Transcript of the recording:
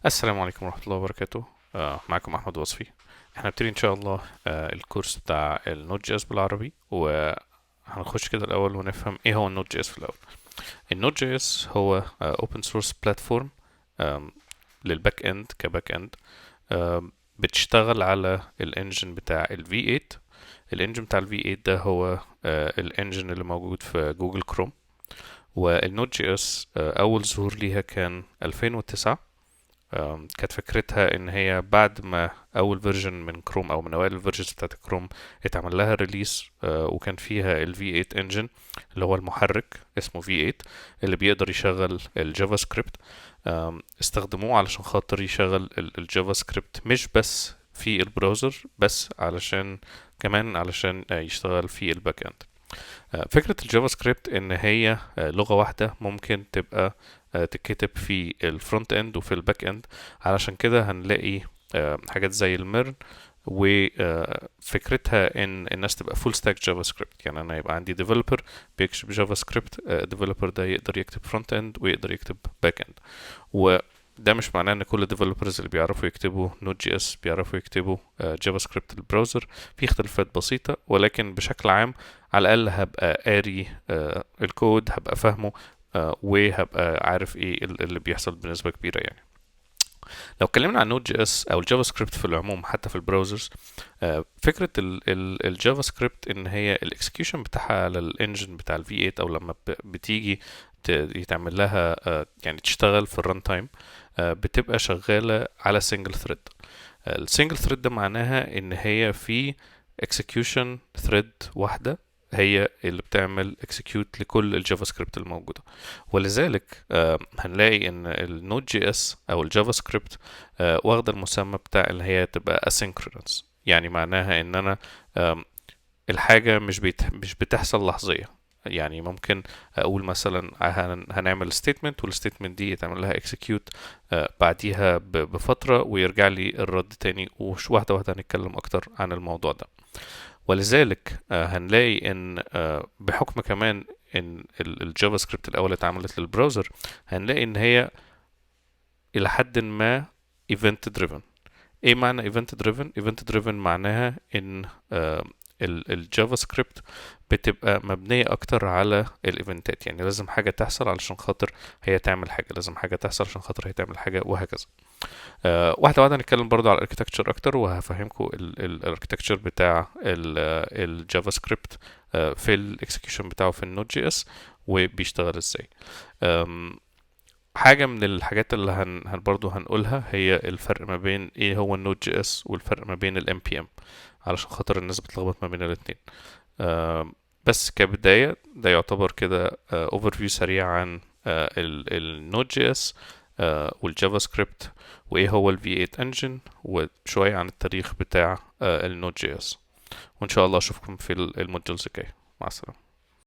السلام عليكم ورحمة الله وبركاته. معكم أحمد وصفي. احنا هنبتدي إن شاء الله الكورس بتاع النوت جي اس بالعربي، وهنخش كده الأول ونفهم إيه هو النوت جي اس في الأول. النوت جي اس هو open source platform للباك اند كباك اند. بتشتغل على الانجن بتاع ال V8. الانجن بتاع ال V8 ده هو الانجن اللي موجود في جوجل كروم. والنوت جي اس أول ظهور ليها كان 2009. كانت فكرتها ان هي بعد ما اول فيرجن من كروم او من اوائل الفيرجنز بتاعت كروم اتعمل لها ريليس، وكان فيها ال V8 انجن اللي هو المحرك اسمه V8 اللي بيقدر يشغل الجافا سكريبت. استخدموه علشان خاطر يشغل الجافا سكريبت مش بس في البراوزر، بس علشان يشتغل في الباك اند. فكرة الجافا سكريبت ان هي لغة واحدة ممكن تبقى تتكتب في الفرونت اند وفي الباك اند. علشان كده هنلاقي حاجات زي الميرن، وفكرتها ان الناس تبقى فول ستاك جافا سكريبت. يعني انا يبقى عندي ديفلوبر بيكتب جافا سكريبت، الديفلوبر ده يقدر يكتب فرونت اند ويقدر يكتب باك اند. وده مش معناه ان كل الديفلوبرز اللي بيعرفوا يكتبوا نوت جي اس بيعرفوا يكتبوا جافا سكريبت البراوزر. في اختلافات بسيطة، ولكن بشكل عام على الاقل هبقى قاري الكود، هبقى فاهمه، وهبقى عارف ايه اللي بيحصل بنسبة كبيرة يعني. لو اتكلمنا عن نوت جي اس او الجافا سكريبت في العموم حتى في البراوزرز، فكرة الجافا سكريبت ان هي الاكسكيوشن بتاعها على الانجن بتاع الفي 8، او لما بتيجي يتعمل لها يعني تشتغل في الران تايم، بتبقى شغالة على سنجل ثريد. السنجل ثريد ده معناها ان هي في اكسكيوشن ثريد واحدة هي اللي بتعمل اكسكيوت لكل الجافا سكريبت الموجودة. ولذلك هنلاقي ان النوت جي اس او الجافا سكريبت واخدة المسمى بتاع ان هي تبقى asynchronous. يعني معناها ان انا الحاجة مش بتحصل لحظية. يعني ممكن اقول مثلا هنعمل statement، والstatement دي يتعمل لها execute بعديها بفترة ويرجع لي الرد تاني، واحدة واحدة هنتكلم اكتر عن الموضوع ده. ولذلك هنلاقي ان بحكم كمان ان الجافا سكريبت الاول اتعملت للبراوزر، هنلاقي ان هي الى حد ما event driven. ايه معنى event driven معناها ان الجافا سكريبت بتبقى مبنية اكتر على الايفنتات. يعني لازم حاجة تحصل علشان خاطر هي تعمل حاجة، لازم حاجة تحصل عشان خاطر هي تعمل حاجة، وهكذا. واحدة واحدة هنتكلم برضو على الاركتكتشر اكتر، وهفهمكم الاركتكتشر بتاع الجافا سكريبت في الاكسكيوشن بتاعه في النوت جي اس وبيشتغل ازاي. حاجة من الحاجات اللي برضو هنقولها هي الفرق ما بين ايه هو النوت جي اس والفرق ما بين الام بي ام، علشان خاطر الناس بتلخبط ما بين الاتنين. بس كبداية ده يعتبر كده اوفر فيو سريع عن النوت جي اس والجافا سكريبت، وايه هو ال V8 engine، وشوية عن التاريخ بتاع النوت جي اس. وان شاء الله اشوفكم في الموديولز الجاية. مع السلامة.